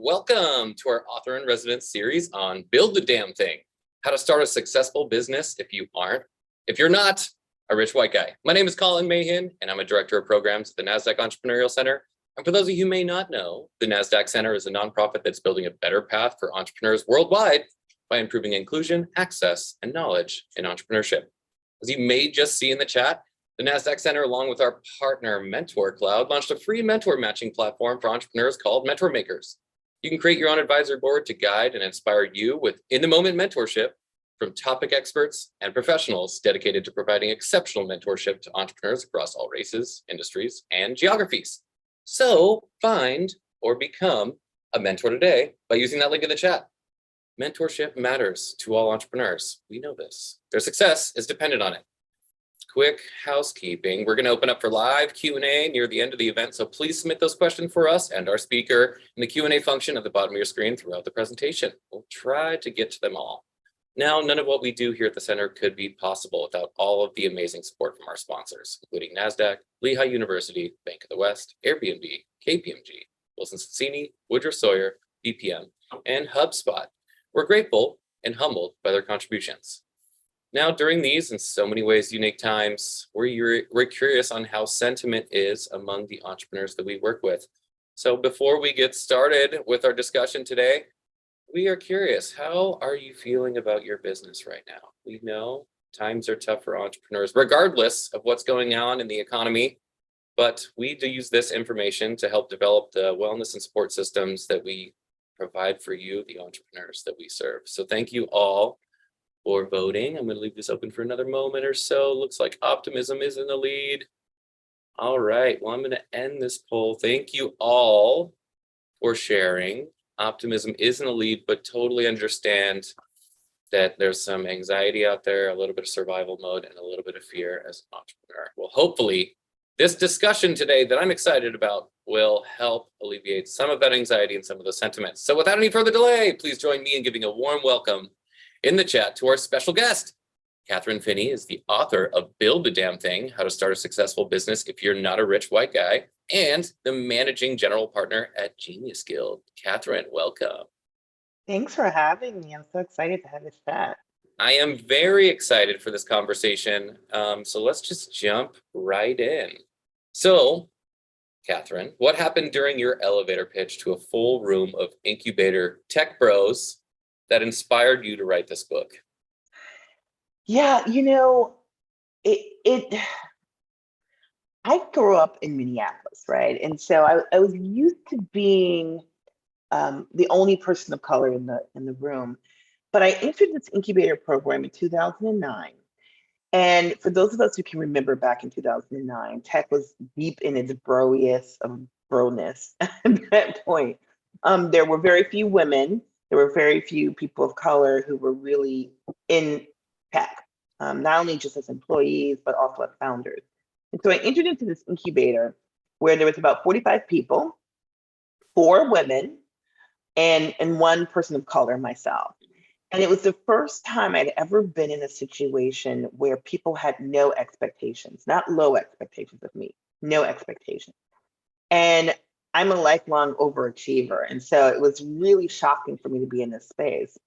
Welcome to our author in residence series on Build the Damn Thing, how to start a successful business if you're not a rich white guy. My name is Colin Mahan, and I'm a director of programs at the NASDAQ Entrepreneurial Center. And for those of you who may not know, the NASDAQ Center is a nonprofit that's building a better path for entrepreneurs worldwide by improving inclusion, access, and knowledge in entrepreneurship. As you may just see in the chat, the NASDAQ Center, along with our partner Mentor Cloud, launched a free mentor matching platform for entrepreneurs called Mentor Makers. You can create your own advisory board to guide and inspire you with in-the-moment mentorship from topic experts and professionals dedicated to providing exceptional mentorship to entrepreneurs across all races, industries, and geographies. So find or become a mentor today by using that link in the chat. Mentorship matters to all entrepreneurs. We know this. Their success is dependent on it. Quick housekeeping. We're going to open up for live Q&A near the end of the event, so please submit those questions for us and our speaker in the Q&A function at the bottom of your screen throughout the presentation. We'll try to get to them all. Now, none of what we do here at the center could be possible without all of the amazing support from our sponsors, including NASDAQ, Lehigh University, Bank of the West, Airbnb, KPMG, Wilson Sonsini, Woodruff Sawyer, BPM, and HubSpot. We're grateful and humbled by their contributions. Now, during these, in so many ways, unique times, we're curious on how sentiment is among the entrepreneurs that we work with. So before we get started with our discussion today, we are curious, how are you feeling about your business right now? We know times are tough for entrepreneurs, regardless of what's going on in the economy, but we do use this information to help develop the wellness and support systems that we provide for you, the entrepreneurs that we serve. So thank you all for voting. I'm going to leave this open for another moment or so. Looks like optimism is in the lead. All right, well, I'm going to end this poll. Thank you all for sharing. Optimism is in the lead, but totally understand that there's some anxiety out there, a little bit of survival mode, and a little bit of fear as an entrepreneur. Well, hopefully this discussion today that I'm excited about will help alleviate some of that anxiety and some of the sentiments. So without any further delay, please join me in giving a warm welcome in the chat to our special guest. Kathryn Finney is the author of Build the Damn Thing, How to Start a Successful Business If You're Not a Rich White Guy, and the managing general partner at Genius Guild. Kathryn, welcome. Thanks for having me. I'm so excited to have this chat. I am very excited for this conversation. So let's just jump right in. So, Kathryn, what happened during your elevator pitch to a full room of incubator tech bros that inspired you to write this book? Yeah, I grew up in Minneapolis, right? And so I was used to being the only person of color in the room. But I entered this incubator program in 2009. And for those of us who can remember back in 2009, tech was deep in its broiest of broness at that point. There were very few women. There were very few people of color who were really in tech, not only just as employees, but also as founders. And so I entered into this incubator where there was about 45 people, 4 women, and one person of color, myself. And it was the first time I'd ever been in a situation where people had no expectations, not low expectations of me, no expectations. And I'm a lifelong overachiever. And so it was really shocking for me to be in this space.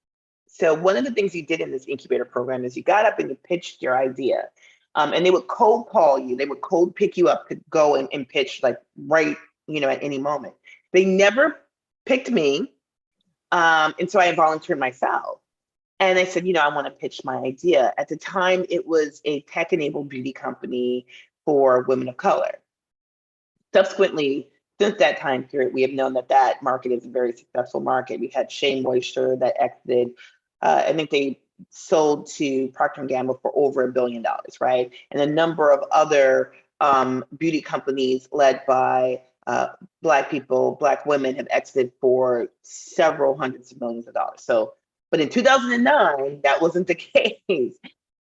So one of the things you did in this incubator program is you got up and you pitched your idea. And they would cold call you. They would cold pick you up to go and pitch like right, at any moment. They never picked me. And so I volunteered myself. And I said, I want to pitch my idea. At the time, it was a tech-enabled beauty company for women of color. Subsequently, since that time period, we have known that market is a very successful market. We had Shea Moisture that exited. I think they sold to Procter & Gamble for over $1 billion, right? And a number of other beauty companies led by Black people, Black women have exited for several hundreds of millions of dollars. But in 2009, that wasn't the case.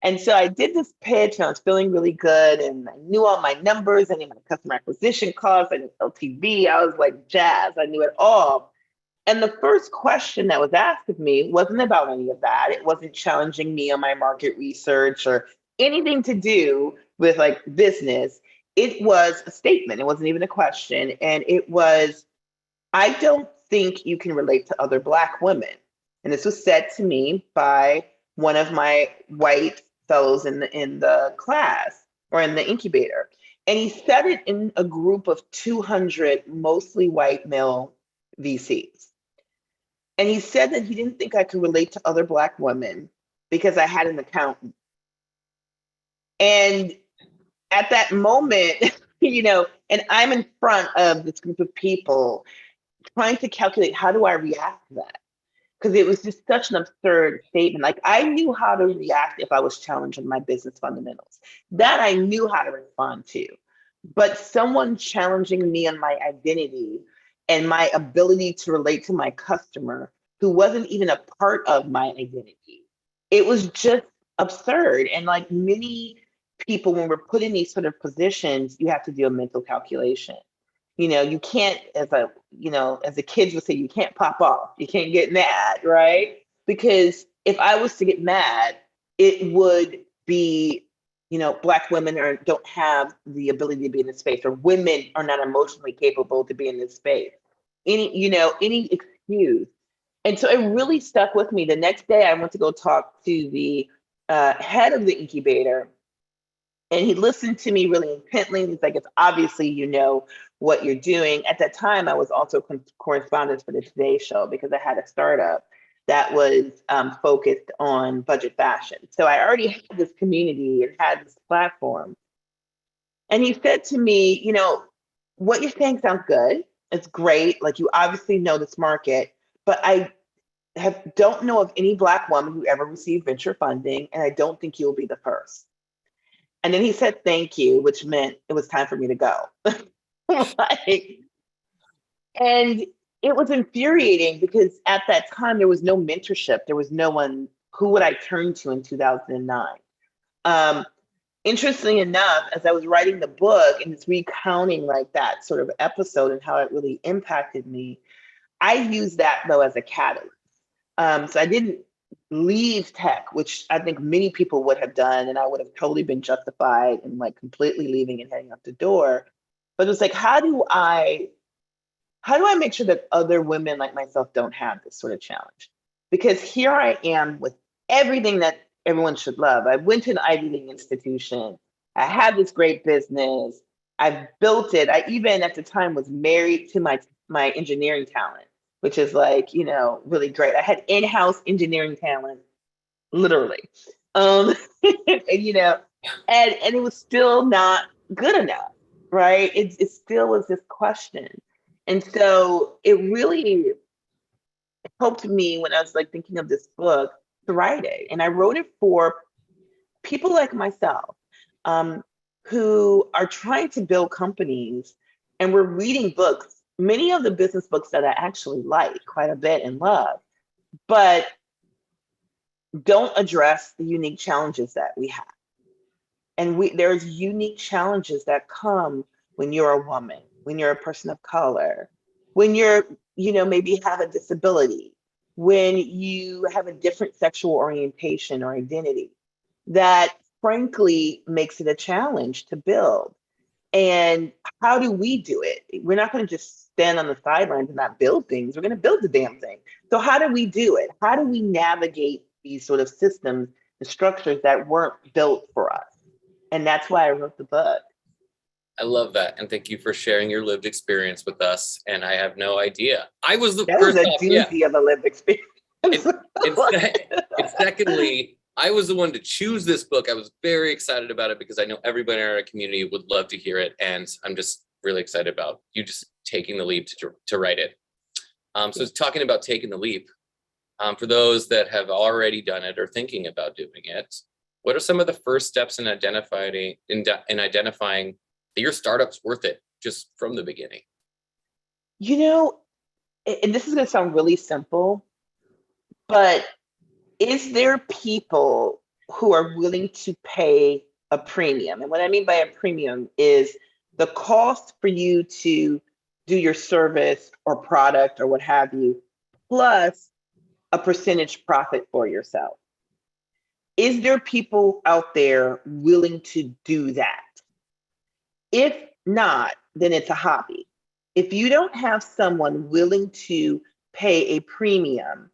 And so I did this pitch and I was feeling really good and I knew all my numbers. I knew my customer acquisition costs, I knew LTV. I was like jazzed, I knew it all. And the first question that was asked of me wasn't about any of that. It wasn't challenging me on my market research or anything to do with like business. It was a statement. It wasn't even a question. And it was, I don't think you can relate to other Black women. And this was said to me by one of my white fellows in the class or in the incubator. And he said it in a group of 200 mostly white male VCs. And he said that he didn't think I could relate to other Black women because I had an accountant. And at that moment, and I'm in front of this group of people trying to calculate, how do I react to that? Because it was just such an absurd statement. Like, I knew how to react if I was challenged on my business fundamentals. That I knew how to respond to. But someone challenging me on my identity and my ability to relate to my customer who wasn't even a part of my identity, it was just absurd. And like many people, when we're put in these sort of positions, you have to do a mental calculation. You can't, as the kids would say, you can't pop off. You can't get mad, right? Because if I was to get mad, it would be, Black women don't have the ability to be in this space, or women are not emotionally capable to be in this space. Any excuse. And so it really stuck with me. The next day, I went to go talk to the head of the incubator, and he listened to me really intently. He's like, it's obviously what you're doing. At that time, I was also correspondent for the Today Show because I had a startup that was focused on budget fashion. So I already had this community and had this platform. And he said to me, what you're saying sounds good. It's great. Like, you obviously know this market, but I don't know of any Black woman who ever received venture funding, and I don't think you'll be the first. And then he said, thank you, which meant it was time for me to go. And it was infuriating because at that time, there was no mentorship. There was no one. Who would I turn to in 2009? Interestingly enough, as I was writing the book and it's recounting like that sort of episode and how it really impacted me, I used that though as a catalyst. So I didn't leave tech, which I think many people would have done, and I would have totally been justified in like completely leaving and heading out the door. But it was like, how do I make sure that other women like myself don't have this sort of challenge? Because here I am with everything that everyone should love. I went to an Ivy League institution. I had this great business. I built it. I even at the time was married to my engineering talent, which is like, really great. I had in-house engineering talent, literally. And it was still not good enough, right? It still was this question. And so it really helped me when I was like thinking of this book to write it. And I wrote it for people like myself, who are trying to build companies, and we're reading books, many of the business books that I actually like quite a bit and love, but don't address the unique challenges that we have. And there's unique challenges that come when you're a woman, when you're a person of color, when you're, maybe have a disability, when you have a different sexual orientation or identity, that frankly makes it a challenge to build. And how do we do it? We're not going to just stand on the sidelines and not build things. We're going to build the damn thing. So how do we do it? How do we navigate these sort of systems and structures that weren't built for us? And that's why I wrote the book. I love that. And thank you for sharing your lived experience with us. And I have no idea. I was the That first was a off, doozy of a lived experience. Secondly, I was the one to choose this book. I was very excited about it because I know everybody in our community would love to hear it. And I'm just really excited about you just taking the leap to write it. So talking about taking the leap, for those that have already done it or thinking about doing it, what are some of the first steps in identifying that your startup's worth it just from the beginning? And this is going to sound really simple, but is there people who are willing to pay a premium? And what I mean by a premium is the cost for you to do your service or product or what have you, plus a percentage profit for yourself. Is there people out there willing to do that? If not, then it's a hobby. If you don't have someone willing to pay a premium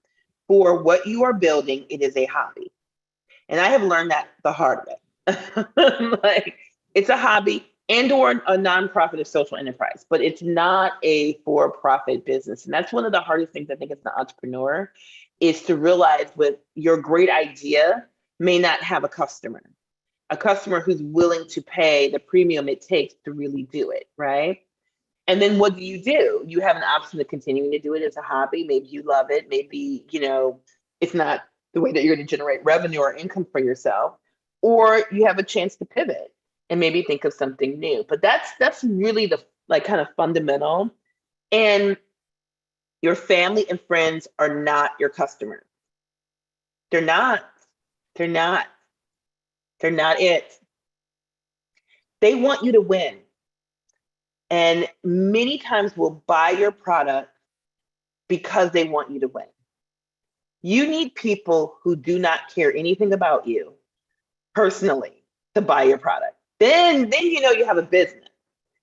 for what you are building, it is a hobby. And I have learned that the hard way. Like, it's a hobby and or a nonprofit or social enterprise, but it's not a for-profit business. And that's one of the hardest things I think as an entrepreneur is to realize with your great idea may not have a customer who's willing to pay the premium it takes to really do it, right? And then what do? You have an option of continuing to do it as a hobby. Maybe you love it. Maybe, it's not the way that you're going to generate revenue or income for yourself, or you have a chance to pivot and maybe think of something new. But that's really the like kind of fundamental. And your family and friends are not your customers. They're not. They're not. They're not it. They want you to win. And many times will buy your product because they want you to win. You need people who do not care anything about you personally to buy your product. Then you have a business.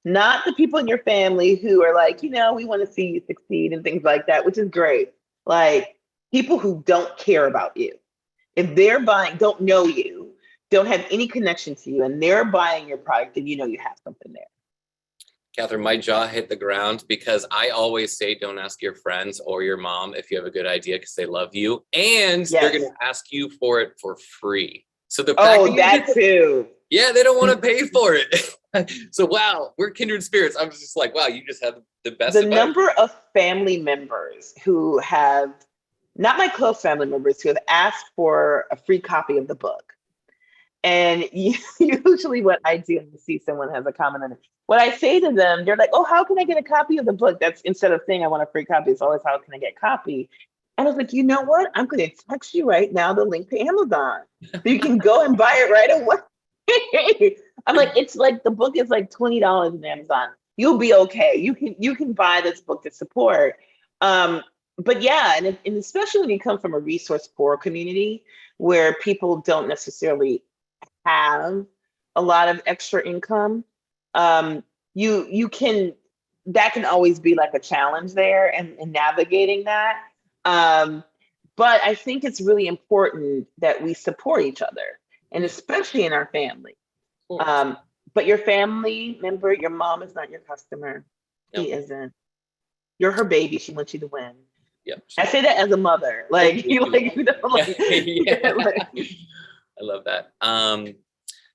Not the people in your family who are like, we want to see you succeed and things like that, which is great. Like, people who don't care about you. If they're buying, don't know you, don't have any connection to you, and they're buying your product, then you have something there. Kathryn, my jaw hit the ground because I always say, don't ask your friends or your mom if you have a good idea because they love you. And they're going to ask you for it for free. So the fact that too. Yeah, they don't want to pay for it. So, wow, we're kindred spirits. I was just like, wow, you just have the best The advice. number of family members who have, not my close family members, who have asked for a free copy of the book. And usually what I do when I see someone has a comment on it, what I say to them, they're like, oh, how can I get a copy of the book? That's instead of saying I want a free copy, it's always how can I get a copy? And I was like, you know what? I'm going to text you right now the link to Amazon. So you can go and buy it right away. I'm like, it's like the book is like $20 on Amazon. You'll be okay. You can buy this book to support. But yeah, and especially when you come from a resource poor community where people don't necessarily have a lot of extra income, you can, that can always be like a challenge there and navigating that. But I think it's really important that we support each other, and especially in our family. But your family member, your mom is not your customer. She isn't. You're her baby. She wants you to win. Yep. I say that as a mother. Like, Yeah. Like, I love that.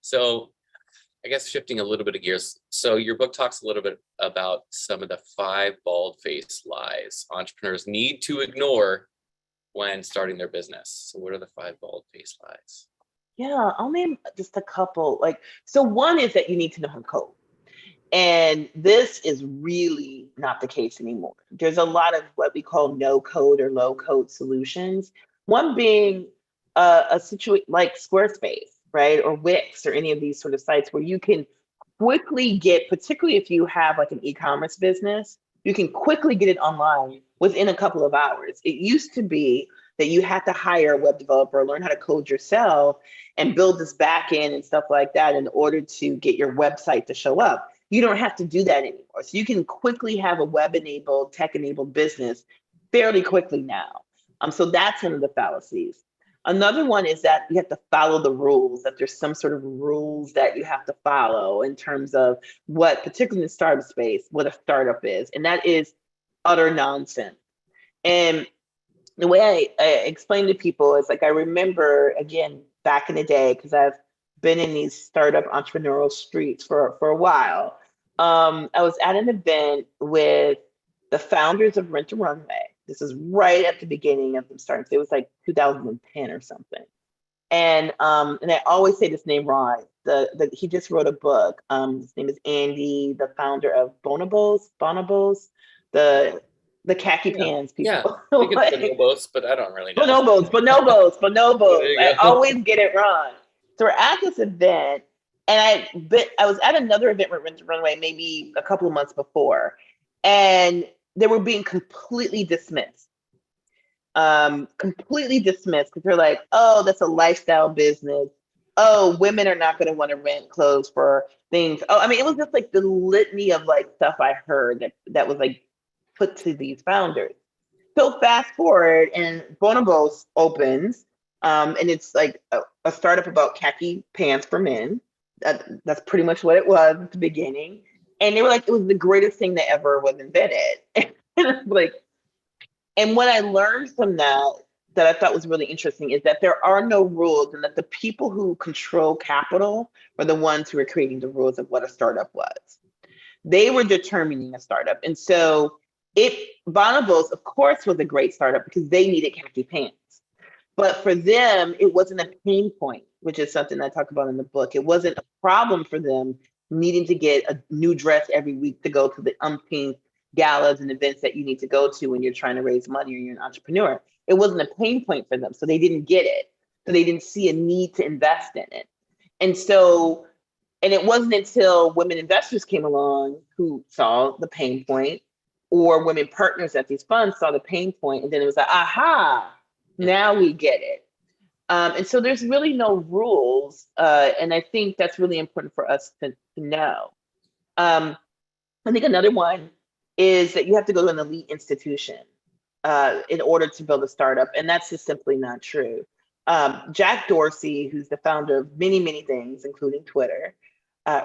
So I guess shifting a little bit of gears. So your book talks a little bit about some of the 5 bald-faced lies entrepreneurs need to ignore when starting their business. So what are the 5 bald-faced lies? Yeah, I'll name just a couple. So one is that you need to know how to code. And this is really not the case anymore. There's a lot of what we call no code or low code solutions. One being a situation like Squarespace, right? Or Wix or any of these sort of sites where you can quickly get, particularly if you have like an e-commerce business, you can quickly get it online within a couple of hours. It used to be that you had to hire a web developer, learn how to code yourself and build this back end and stuff like that in order to get your website to show up. You don't have to do that anymore. So you can quickly have a web-enabled, tech-enabled business fairly quickly now. So that's one of the fallacies. Another one is that you have to follow the rules, that there's some sort of rules that you have to follow in terms of what, particularly in the startup space, what a startup is. And that is utter nonsense. And the way I explain to people is like, I remember, again, back in the day, because I've been in these startup entrepreneurial streets for a while. I was at an event with the founders of Rent a Runway. This is right at the beginning of them starting. So it was like 2010 or something. And I always say this name wrong. He just wrote a book. His name is Andy, the founder of Bonobos, the khaki pants people. Yeah, I think it's Bonobos, but I don't really know. Bonobos. I go. always get it wrong. So we're at this event, and I was at another event with Rent a Runway maybe a couple of months before, and they were being completely dismissed. Because they're like, oh, that's a lifestyle business. oh, women are not going to want to rent clothes for things. Oh, I mean, it was just like the litany of like stuff I heard that was like put to these founders. So fast forward and Bonobos opens, and it's like a startup about khaki pants for men. That's pretty much what it was at the beginning. And they were like, it was the greatest thing that ever was invented. And it's like, and what I learned from that I thought was really interesting is that there are no rules and that the people who control capital are the ones who are creating the rules of what a startup was. They were determining a startup. And so Bonobos, of course, was a great startup because they needed khaki pants. But for them, it wasn't a pain point, which is something I talk about in the book. It wasn't a problem for them needing to get a new dress every week to go to the umpteen galas and events that you need to go to when you're trying to raise money or you're an entrepreneur. It wasn't a pain point for them. So they didn't get it. So they didn't see a need to invest in it. And so, and it wasn't until women investors came along who saw the pain point, or women partners at these funds saw the pain point, and then it was like, aha, now we get it. And so there's really no rules. And I think that's really important for us to know. I think another one is that you have to go to an elite institution in order to build a startup. And that's just simply not true. Jack Dorsey, who's the founder of many, many things, including Twitter,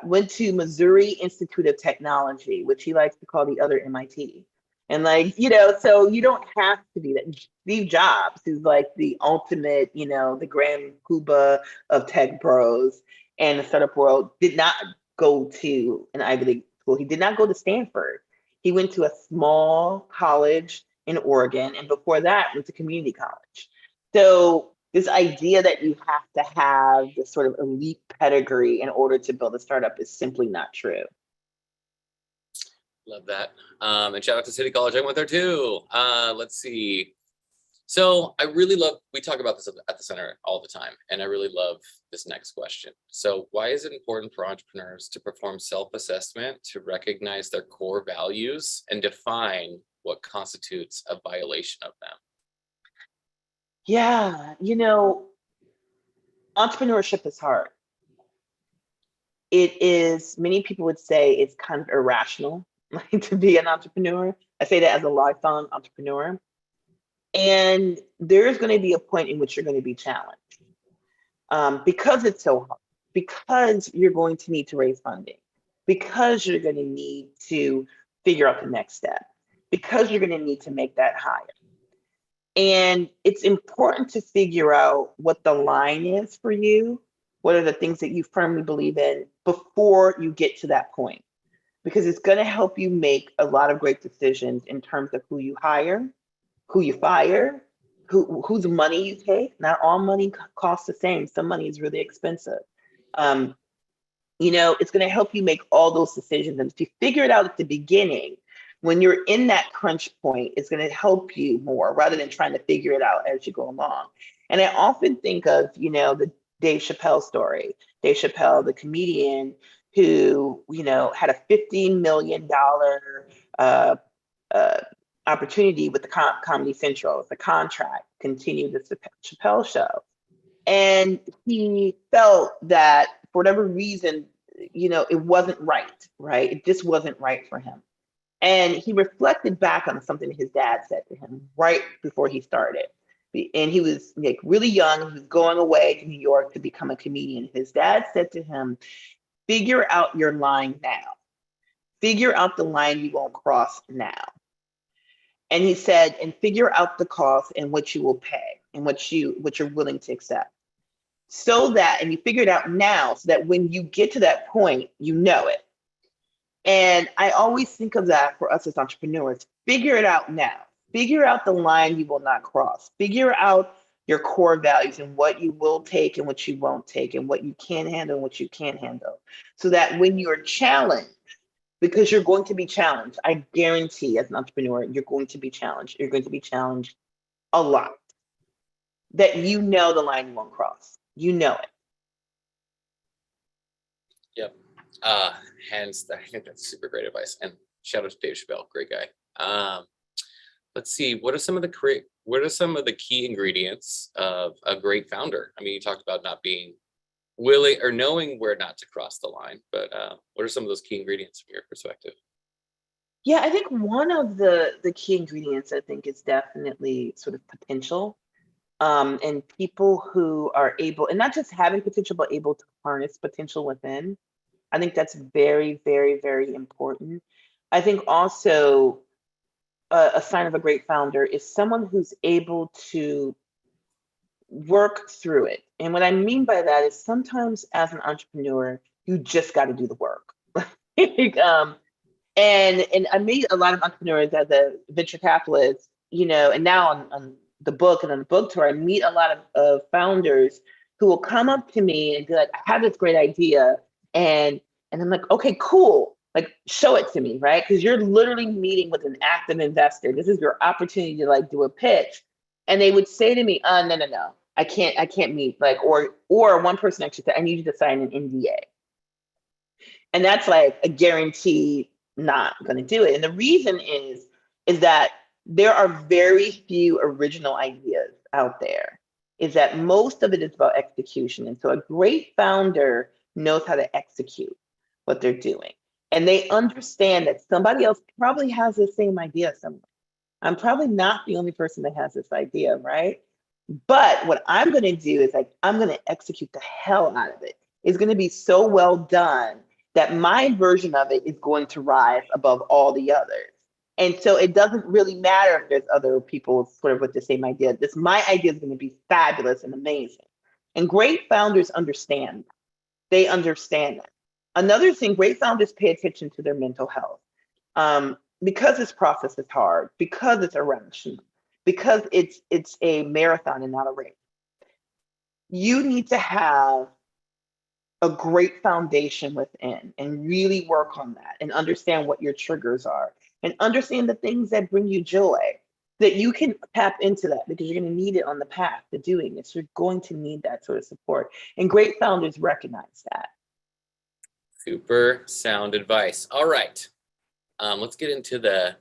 went to Missouri Institute of Technology, which he likes to call the other MIT. And like, so you don't have to be that. Steve Jobs, who's like the ultimate, the grand poobah of tech bros and the startup world, did not go to an Ivy League school. He did not go to Stanford. He went to a small college in Oregon, and before that went to community college. So this idea that you have to have this sort of elite pedigree in order to build a startup is simply not true. Love that. And shout out to City College. I went there too. Let's see. So I really love, we talk about this at the center all the time, and I really love this next question. So why is it important for entrepreneurs to perform self-assessment to recognize their core values and define what constitutes a violation of them? Yeah, entrepreneurship is hard. It is, many people would say it's kind of irrational to be an entrepreneur. I say that as a lifelong entrepreneur. And there's going to be a point in which you're going to be challenged because it's so hard, because you're going to need to raise funding, because you're going to need to figure out the next step, because you're going to need to make that hire. And it's important to figure out what the line is for you. What are the things that you firmly believe in before you get to that point? Because it's going to help you make a lot of great decisions in terms of who you hire, who you fire, whose money you take. Not all money costs the same. Some money is really expensive. It's going to help you make all those decisions. And if you figure it out at the beginning, when you're in that crunch point, it's going to help you more rather than trying to figure it out as you go along. And I often think of, the Dave Chappelle story. Dave Chappelle, the comedian who, had a $15 million opportunity with the Comedy Central, the contract, continue the Chappelle show. And he felt that for whatever reason, it wasn't right? It just wasn't right for him. And he reflected back on something his dad said to him right before he started. And he was like really young. He was going away to New York to become a comedian. His dad said to him, figure out your line now. Figure out the line you won't cross now. And he said, and figure out the cost and what you will pay and what you're willing to accept. So that, and you figure it out now so that when you get to that point, you know it. And I always think of that for us as entrepreneurs. Figure it out now. Figure out the line you will not cross. Figure out your core values and what you will take and what you won't take and what you can handle and what you can't handle. So that when you're challenged, because you're going to be challenged, I guarantee as an entrepreneur, you're going to be challenged. You're going to be challenged a lot. That the line you won't cross. You know it. Yep. Hence, I think that's super great advice. And shout out to Dave Chappelle, great guy. Let's see, what are some of the key ingredients of a great founder? I mean, you talked about not being willing or knowing where not to cross the line. But what are some of those key ingredients from your perspective? Yeah, I think one of the key ingredients, I think, is definitely sort of potential. And people who are able, and not just having potential, but able to harness potential within. I think that's very, very, very important. I think also a sign of a great founder is someone who's able to work through it. And what I mean by that is sometimes as an entrepreneur, you just got to do the work. Like, and I meet a lot of entrepreneurs as a venture capitalist, and now on the book and on the book tour, I meet a lot of founders who will come up to me and be like, I have this great idea. And I'm like, okay, cool. Like, show it to me, right? Because you're literally meeting with an active investor. This is your opportunity to like do a pitch. And they would say to me, no. I can't meet. Like, or one person actually said, I need you to sign an NDA. And that's like a guarantee not going to do it. And the reason is that there are very few original ideas out there. Is that most of it is about execution. And so a great founder knows how to execute what they're doing. And they understand that somebody else probably has the same idea somewhere. I'm probably not the only person that has this idea, right? But what I'm going to do is like, I'm going to execute the hell out of it. It's going to be so well done that my version of it is going to rise above all the others. And so it doesn't really matter if there's other people sort of with the same idea. My idea is going to be fabulous and amazing. And great founders understand. They understand that. Another thing, great founders pay attention to their mental health. Because this process is hard, because it's irrational, because it's a marathon and not a race. You need to have a great foundation within and really work on that and understand what your triggers are and understand the things that bring you joy, that you can tap into that because you're going to need it on the path to doing this. You're going to need that sort of support. And great founders recognize that. Super sound advice. All right. Let's get into the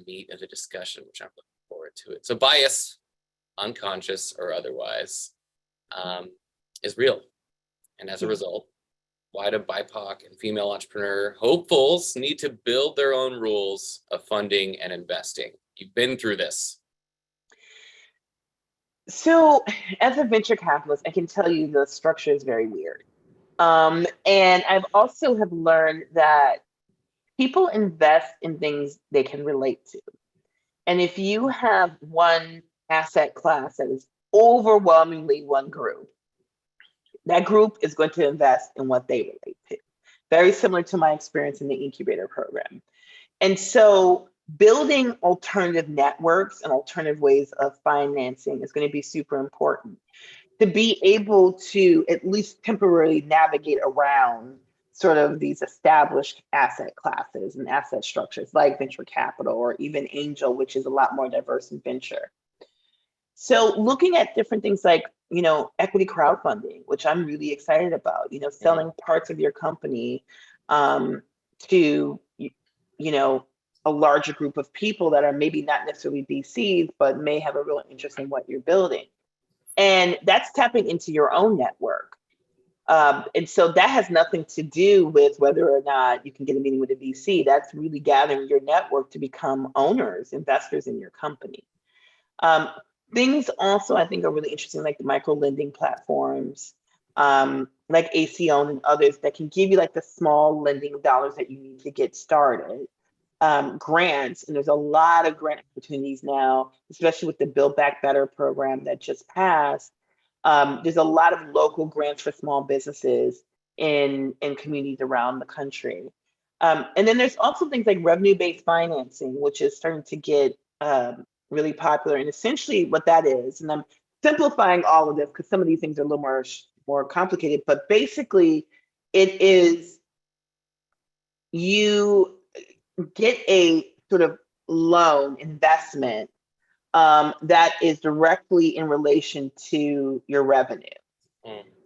meat of the discussion, which I'm looking forward to it. So bias, unconscious or otherwise, is real. And as a result, why do BIPOC and female entrepreneur hopefuls need to build their own rules of funding and investing? You've been through this. So as a venture capitalist, I can tell you the structure is very weird. And I've also have learned that people invest in things they can relate to. And if you have one asset class that is overwhelmingly one group, that group is going to invest in what they relate to. Very similar to my experience in the incubator program. And so building alternative networks and alternative ways of financing is going to be super important to be able to at least temporarily navigate around sort of these established asset classes and asset structures like venture capital or even angel, which is a lot more diverse in venture. So looking at different things like, equity crowdfunding, which I'm really excited about, selling parts of your company to, a larger group of people that are maybe not necessarily VCs, but may have a real interest in what you're building. And that's tapping into your own network. And so that has nothing to do with whether or not you can get a meeting with a VC. That's really gathering your network to become owners, investors in your company. Things also I think are really interesting, like the micro lending platforms, like ACO and others that can give you like the small lending dollars that you need to get started. Grants, and there's a lot of grant opportunities now, especially with the Build Back Better program that just passed. There's a lot of local grants for small businesses in communities around the country. And then there's also things like revenue-based financing, which is starting to get really popular. And essentially what that is, and I'm simplifying all of this because some of these things are a little more complicated, but basically it is you get a sort of loan investment that is directly in relation to your revenue.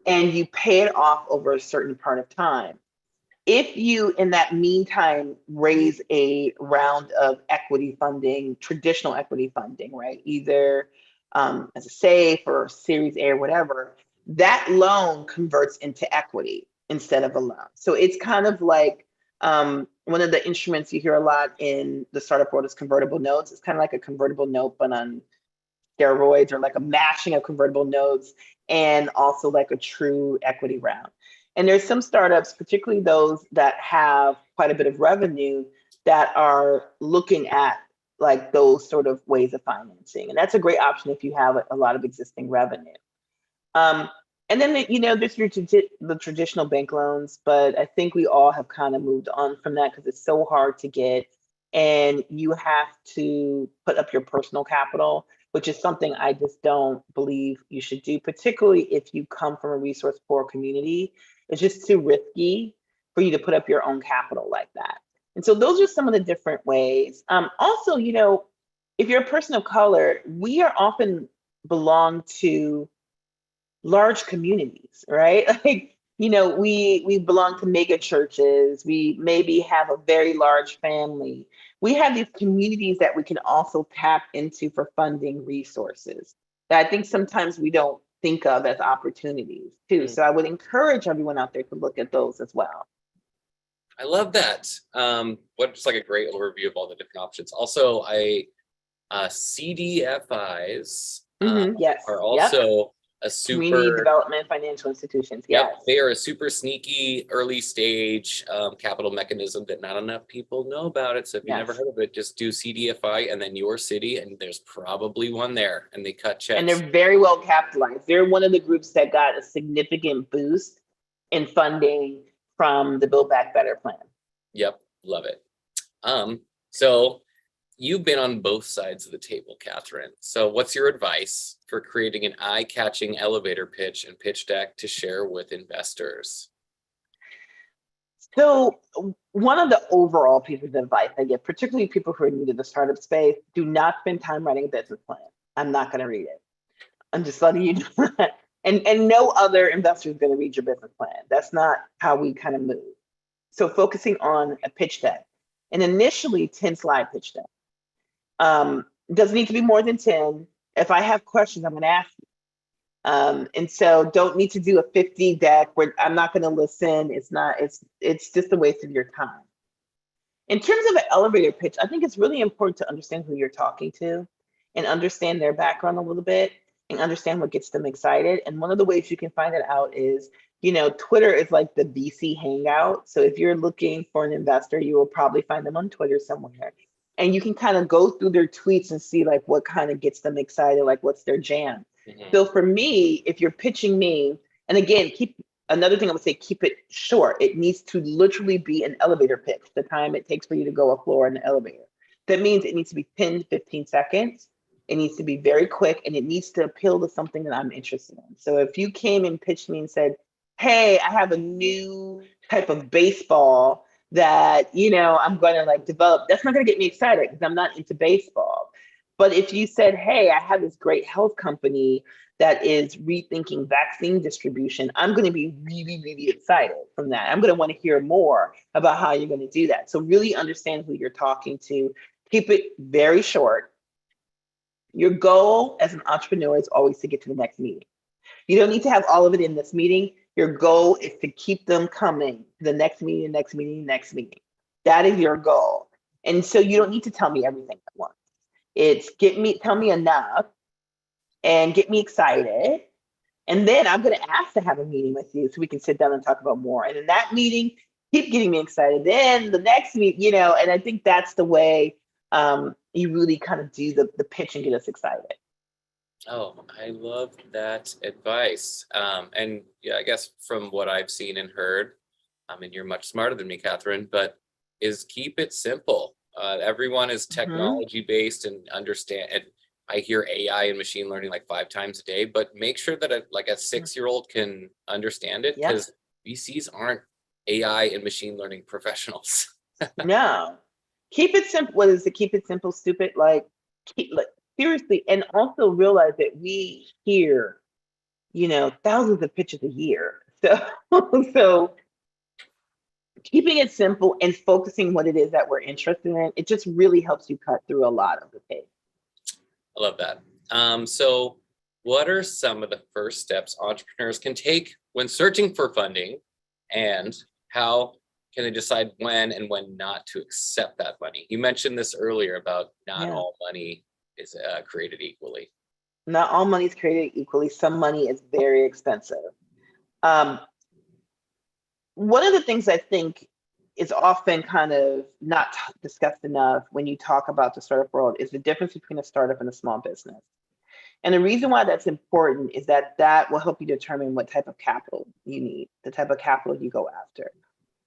And you pay it off over a certain part of time. If you, in that meantime, raise a round of equity funding, traditional equity funding, right? Either as a SAFE or Series A or whatever, that loan converts into equity instead of a loan. So it's kind of like one of the instruments you hear a lot in the startup world is convertible notes. It's kind of like a convertible note, but on steroids, or like a mashing of convertible notes and also like a true equity round. And there's some startups, particularly those that have quite a bit of revenue, that are looking at like those sort of ways of financing. And that's a great option if you have a lot of existing revenue. Um, and then, there's the traditional bank loans, but I think we all have kind of moved on from that because it's so hard to get. And you have to put up your personal capital, which is something I just don't believe you should do, particularly if you come from a resource poor community. It's just too risky for you to put up your own capital like that. And so those are some of the different ways. Also, if you're a person of color, we are often belong to large communities, right? Like, we belong to mega churches. We maybe have a very large family. We have these communities that we can also tap into for funding resources that I think sometimes we don't think of as opportunities too. So I would encourage everyone out there to look at those as well. I love that. Just like a great overview of all the different options. Also, CDFIs Yes. are also a Community super development financial institutions. Yes. Yep, they are a super sneaky early stage capital mechanism that not enough people know about it. So if you never heard of it, just do CDFI and then your city, and there's probably one there, and they cut checks. And they're very well capitalized. They're one of the groups that got a significant boost in funding from the Build Back Better plan. Yep, love it. So you've been on both sides of the table, Kathryn. So what's your advice for creating an eye-catching elevator pitch and pitch deck to share with investors? So one of the overall pieces of advice I give, particularly people who are new to the startup space, do not spend time writing a business plan. I'm not going to read it. I'm just letting you know that. And no other investor is going to read your business plan. That's not how we kind of move. So focusing on a pitch deck, and initially 10-slide pitch deck. Doesn't need to be more than 10. If I have questions, I'm going to ask you. And so don't need to do a 50 deck where I'm not going to listen. It's just a waste of your time. In terms of an elevator pitch, I think it's really important to understand who you're talking to and understand their background a little bit and understand what gets them excited. And one of the ways you can find it out is, Twitter is like the VC hangout. So if you're looking for an investor, you will probably find them on Twitter somewhere. And you can kind of go through their tweets and see like what kind of gets them excited, like what's their jam. Mm-hmm. So for me, if you're pitching me, and again, another thing I would say, keep it short. It needs to literally be an elevator pitch, the time it takes for you to go a floor in an elevator. That means it needs to be 10 to 15 seconds. It needs to be very quick, and it needs to appeal to something that I'm interested in. So if you came and pitched me and said, hey, I have a new type of baseball that, I'm going to like develop, that's not going to get me excited because I'm not into baseball. But if you said, hey, I have this great health company that is rethinking vaccine distribution, I'm going to be really, really excited from that. I'm going to want to hear more about how you're going to do that. So really understand who you're talking to. Keep it very short. Your goal as an entrepreneur is always to get to the next meeting. You don't need to have all of it in this meeting. Your goal is to keep them coming to the next meeting, next meeting, next meeting. That is your goal. And so you don't need to tell me everything at once. It's tell me enough and get me excited. And then I'm going to ask to have a meeting with you so we can sit down and talk about more. And in that meeting, keep getting me excited. Then the next meeting, and I think that's the way you really kind of do the pitch and get us excited. Oh, I love that advice. And yeah, I guess from what I've seen and heard, and you're much smarter than me, Kathryn, but is keep it simple. Everyone is technology based and understand. And I hear AI and machine learning like 5 times a day, but make sure that a 6-year-old can understand it, because VCs aren't AI and machine learning professionals. No, keep it simple. What is it? Keep it simple, stupid. Seriously, and also realize that we hear, thousands of pitches a year. So keeping it simple and focusing what it is that we're interested in, it just really helps you cut through a lot of the page. I love that. So what are some of the first steps entrepreneurs can take when searching for funding, and how can they decide when and when not to accept that money? You mentioned this earlier about not all money is created equally. Not all money is created equally. Some money is very expensive. One of the things I think is often kind of not discussed enough when you talk about the startup world is the difference between a startup and a small business. And the reason why that's important is that that will help you determine what type of capital you need, the type of capital you go after.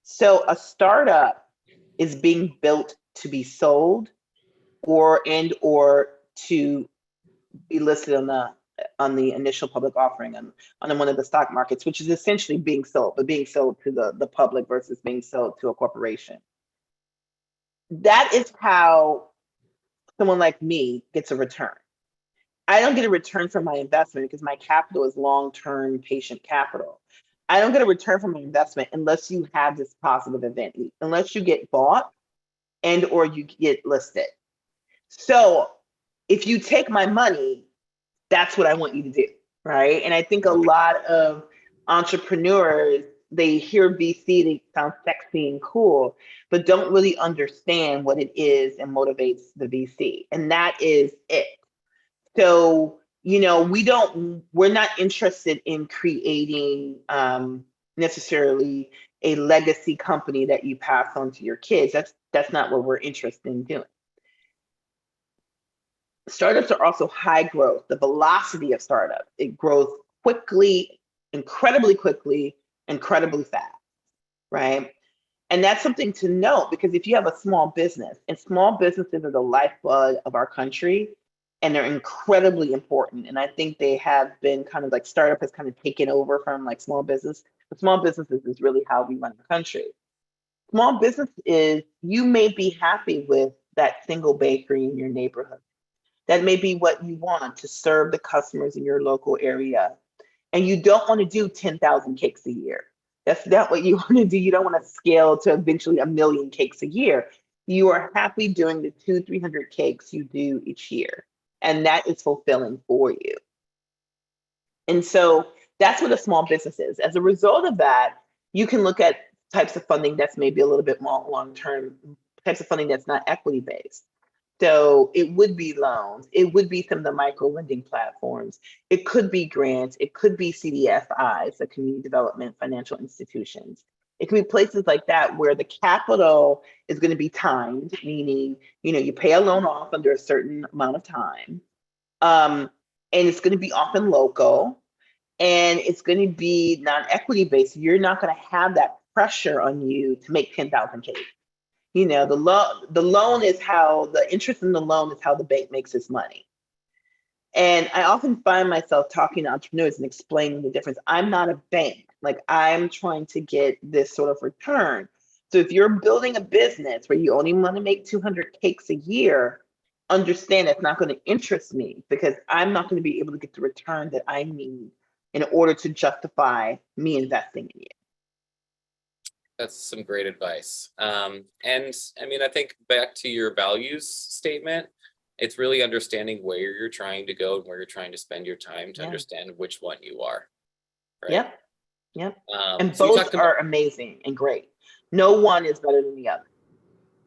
So a startup is being built to be sold or to be listed on the initial public offering on one of the stock markets, which is essentially being sold, but being sold to the public versus being sold to a corporation. That is how someone like me gets a return. I don't get a return from my investment because my capital is long-term patient capital. I don't get a return from my investment unless you have this positive event, unless you get bought and or you get listed. So if you take my money, that's what I want you to do, right? And I think a lot of entrepreneurs, they hear VC, they sound sexy and cool, but don't really understand what it is and motivates the VC. And that is it. So, we're not interested in creating necessarily a legacy company that you pass on to your kids. That's not what we're interested in doing. Startups are also high growth. The velocity of startup, it grows quickly, incredibly fast, right? And that's something to note, because if you have a small business, and small businesses are the lifeblood of our country, and they're incredibly important. And I think they have been kind of like, startup has kind of taken over from like small business. But small businesses is really how we run the country. Small business is, you may be happy with that single bakery in your neighborhood. That may be what you want to serve the customers in your local area. And you don't want to do 10,000 cakes a year. That's not what you want to do. You don't want to scale to eventually 1 million cakes a year. You are happy doing the 200-300 cakes you do each year. And that is fulfilling for you. And so that's what a small business is. As a result of that, you can look at types of funding that's maybe a little bit more long-term, types of funding that's not equity-based. So it would be loans. It would be some of the micro lending platforms. It could be grants. It could be CDFIs, the community development financial institutions. It could be places like that where the capital is going to be timed, meaning, you pay a loan off under a certain amount of time. And it's going to be often local, and it's going to be non-equity based. You're not going to have that pressure on you to make 10,000 cakes. The loan is how, the interest in the loan is how the bank makes its money. And I often find myself talking to entrepreneurs and explaining the difference. I'm not a bank. Like, I'm trying to get this sort of return. So if you're building a business where you only want to make 200 cakes a year, understand it's not going to interest me, because I'm not going to be able to get the return that I need in order to justify me investing in you. That's some great advice. And I mean, I think back to your values statement, it's really understanding where you're trying to go and where you're trying to spend your time to understand which one you are. Right? Yep. And so both are amazing and great. No one is better than the other.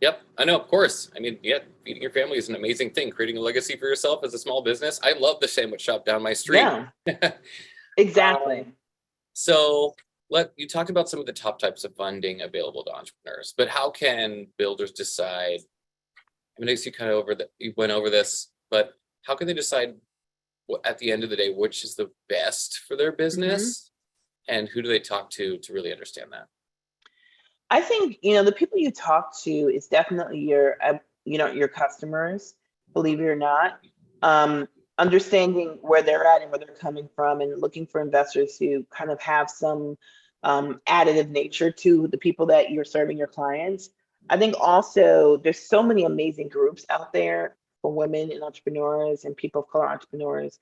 Yep, I know, of course. I mean, feeding your family is an amazing thing. Creating a legacy for yourself as a small business. I love the sandwich shop down my street. Yeah, exactly. So you talked about some of the top types of funding available to entrepreneurs, but how can builders decide? I mean, you went over this, but how can they decide at the end of the day which is the best for their business, and who do they talk to really understand that? I think, the people you talk to is definitely your customers, believe it or not. Understanding where they're at and where they're coming from, and looking for investors who kind of have some additive nature to the people that you're serving, your clients. I think also there's so many amazing groups out there for women and entrepreneurs and people of color entrepreneurs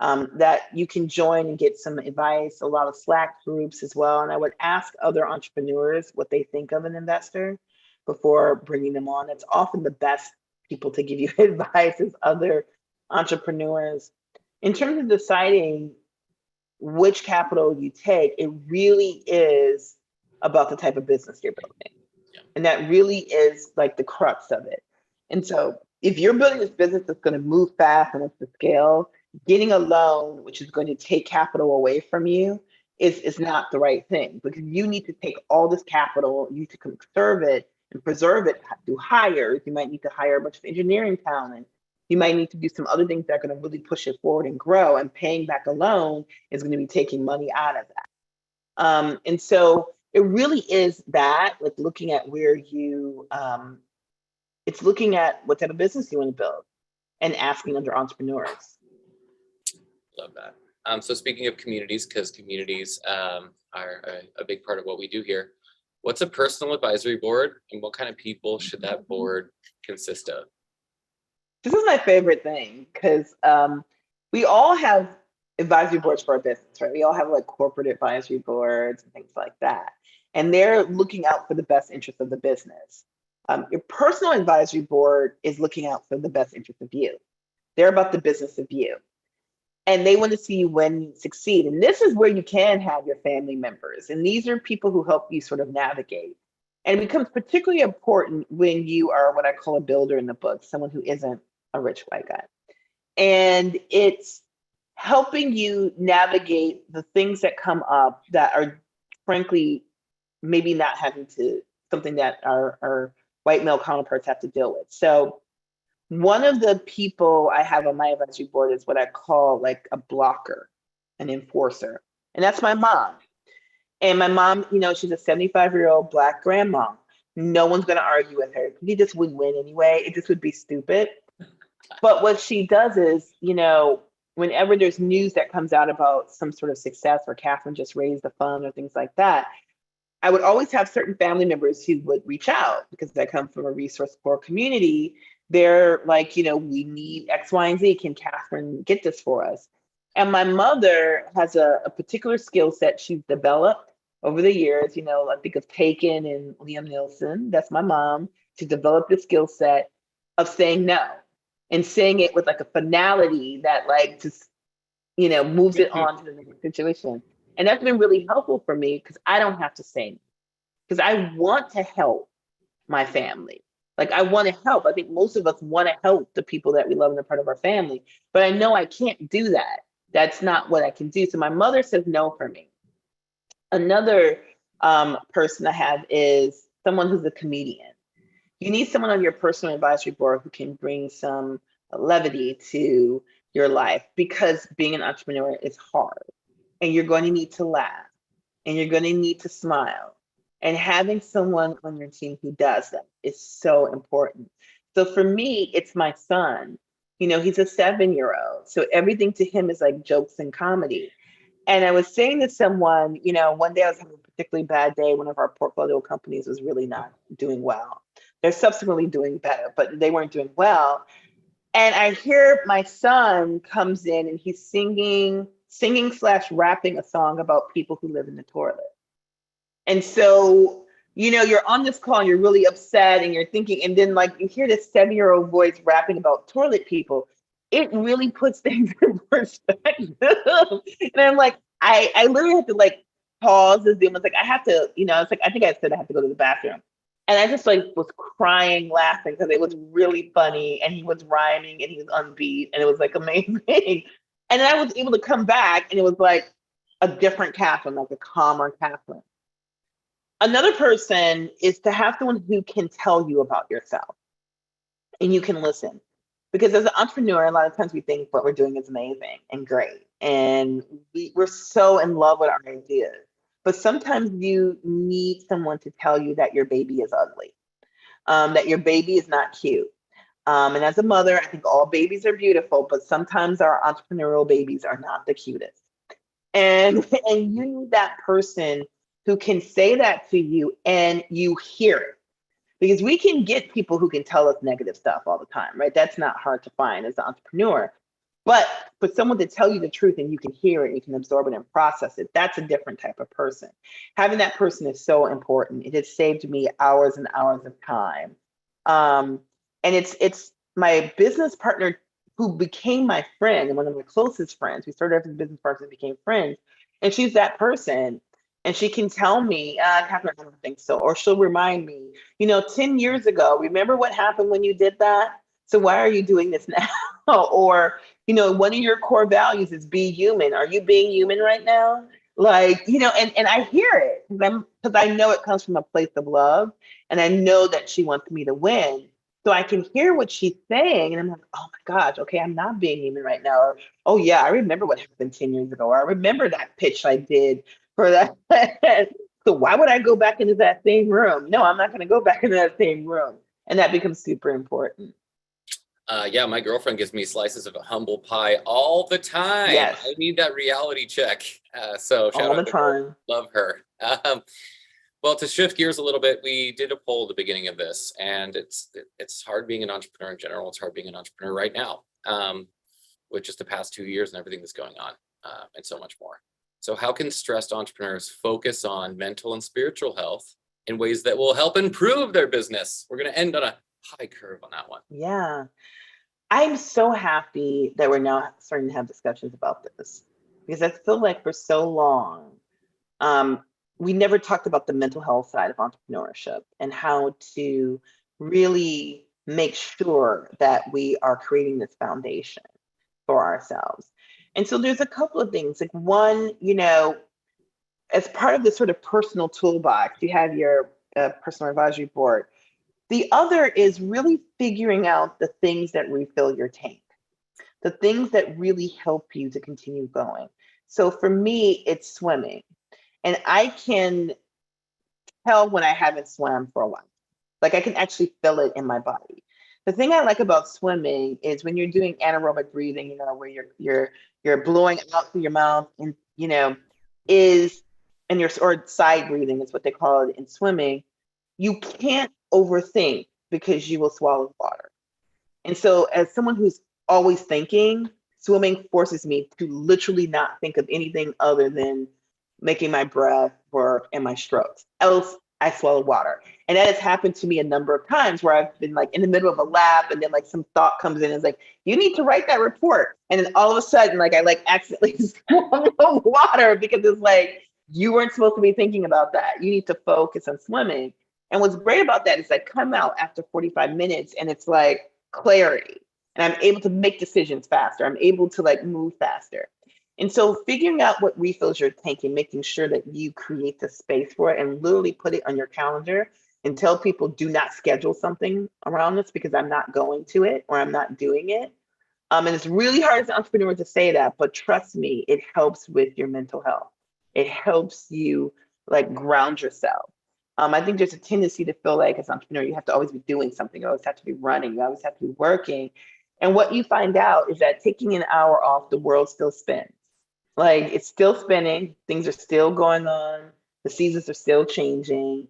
that you can join and get some advice, a lot of Slack groups as well. And I would ask other entrepreneurs what they think of an investor before bringing them on. It's often the best people to give you advice is other entrepreneurs. in terms of deciding which capital you take, it really is about the type of business you're building. Yeah. And that really is like the crux of it. And so if you're building this business that's going to move fast and it's the scale, getting a loan, which is going to take capital away from you, is not the right thing, because you need to take all this capital, you need to conserve it and preserve it through hires. You might need to hire a bunch of engineering talent. You might need to do some other things that are going to really push it forward and grow, and paying back a loan is going to be taking money out of that. And so it really is that, like looking at where you, it's looking at what type of business you want to build and asking other entrepreneurs. Love that. So speaking of communities, because communities are a big part of what we do here, what's a personal advisory board and what kind of people should that board consist of? This is my favorite thing, because we all have advisory boards for our business, right? We all have like corporate advisory boards and things like that. And they're looking out for the best interest of the business. Your personal advisory board is looking out for the best interest of you. They're about the business of you. And they want to see you when you succeed. And this is where you can have your family members. And these are people who help you sort of navigate. And it becomes particularly important when you are what I call a builder in the book, someone who isn't a rich white guy. And it's helping you navigate the things that come up that are, frankly, maybe not having to, something that our white male counterparts have to deal with. So one of the people I have on my advisory board is what I call like a blocker, an enforcer. And that's my mom. And my mom, you know, she's a 75-year-old Black grandma. No one's going to argue with her. You just wouldn't win anyway. It just would be stupid. But what she does is, you know, whenever there's news that comes out about some sort of success, or Kathryn just raised a fund or things like that, I would always have certain family members who would reach out, because I come from a resource poor community. They're like, you know, we need X, Y, and Z. Can Kathryn get this for us? And my mother has a particular skill set she's developed over the years. You know, I think of Taken and Liam Nielsen. That's my mom. She developed the skill set of saying no, and saying it with like a finality that like just, you know, moves it on to the next situation. And that's been really helpful for me, because I don't have to say no, because I want to help my family. Like, I want to help. I think most of us want to help the people that we love and are part of our family, but I know I can't do that. That's not what I can do. So my mother says no for me. Another person I have is someone who's a comedian. You need someone on your personal advisory board who can bring some levity to your life, because being an entrepreneur is hard, and you're going to need to laugh, and you're going to need to smile. And having someone on your team who does that is so important. So for me, it's my son. You know, he's a 7-year-old. So everything to him is like jokes and comedy. And I was saying to someone, you know, one day I was having a particularly bad day. One of our portfolio companies was really not doing well. They're subsequently doing better, but they weren't doing well. And I hear my son comes in and he's singing / rapping a song about people who live in the toilet. And so, you know, you're on this call and you're really upset and you're thinking, and then like you hear this 7-year-old voice rapping about toilet people. It really puts things in perspective. And I'm like, I literally have to like pause the Zoom. It's like, I have to, you know, it's like, I think I said I have to go to the bathroom. And I just like was crying, laughing, because it was really funny, and he was rhyming and he was unbeat, and it was like amazing. And then I was able to come back, and it was like a different Kathryn, like a calmer Kathryn. Another person is to have someone who can tell you about yourself and you can listen. Because as an entrepreneur, a lot of times we think what we're doing is amazing and great. And we're so in love with our ideas. But sometimes you need someone to tell you that your baby is ugly, that your baby is not cute. And as a mother, I think all babies are beautiful, but sometimes our entrepreneurial babies are not the cutest. And you need that person who can say that to you and you hear it. Because we can get people who can tell us negative stuff all the time, right? That's not hard to find as an entrepreneur. But for someone to tell you the truth and you can hear it, you can absorb it and process it, that's a different type of person. Having that person is so important. It has saved me hours and hours of time. And it's my business partner who became my friend and one of my closest friends. We started as business partners, became friends, and she's that person. And she can tell me, Kathryn, I don't think so. Or she'll remind me, 10 years ago, remember what happened when you did that? So why are you doing this now? Or, one of your core values is be human. Are you being human right now? Like, and I hear it because I know it comes from a place of love. And I know that she wants me to win. So I can hear what she's saying. And I'm like, oh my gosh, okay, I'm not being human right now. Or, oh yeah, I remember what happened 10 years ago. Or I remember that pitch I did for that. So why would I go back into that same room? No, I'm not going to go back into that same room. And that becomes super important. Yeah, my girlfriend gives me slices of a humble pie all the time. Yes. I need that reality check. So shout All the out to her. time. Love her. Well, to shift gears a little bit, we did a poll at the beginning of this, and it's hard being an entrepreneur in general. It's hard being an entrepreneur right now, with just the past 2 years and everything that's going on, and so much more. So how can stressed entrepreneurs focus on mental and spiritual health in ways that will help improve their business? We're going to end on a high curve on that one. Yeah. I'm so happy that we're now starting to have discussions about this, because I feel like for so long, we never talked about the mental health side of entrepreneurship and how to really make sure that we are creating this foundation for ourselves. And so there's a couple of things. Like one, as part of this sort of personal toolbox, you have your personal advisory board. The other is really figuring out the things that refill your tank, the things that really help you to continue going. So for me, it's swimming. And I can tell when I haven't swam for a while. Like I can actually feel it in my body. The thing I like about swimming is when you're doing anaerobic breathing, where you're blowing out through your mouth and or side breathing is what they call it in swimming. You can't overthink because you will swallow water. And so as someone who's always thinking, swimming forces me to literally not think of anything other than making my breath work and my strokes. Else I swallow water. And that has happened to me a number of times where I've been like in the middle of a lab and then like some thought comes in and is like, you need to write that report. And then all of a sudden, like I like accidentally swallow water because it's like, you weren't supposed to be thinking about that. You need to focus on swimming. And what's great about that is I come out after 45 minutes and it's like clarity. And I'm able to make decisions faster. I'm able to like move faster. And so figuring out what refills your tank and making sure that you create the space for it and literally put it on your calendar and tell people do not schedule something around this because I'm not going to it or I'm not doing it. And it's really hard as an entrepreneur to say that, but trust me, it helps with your mental health. It helps you like ground yourself. I think there's a tendency to feel like as an entrepreneur, you have to always be doing something. You always have to be running. You always have to be working. And what you find out is that taking an hour off, the world still spins. Like it's still spinning. Things are still going on. The seasons are still changing.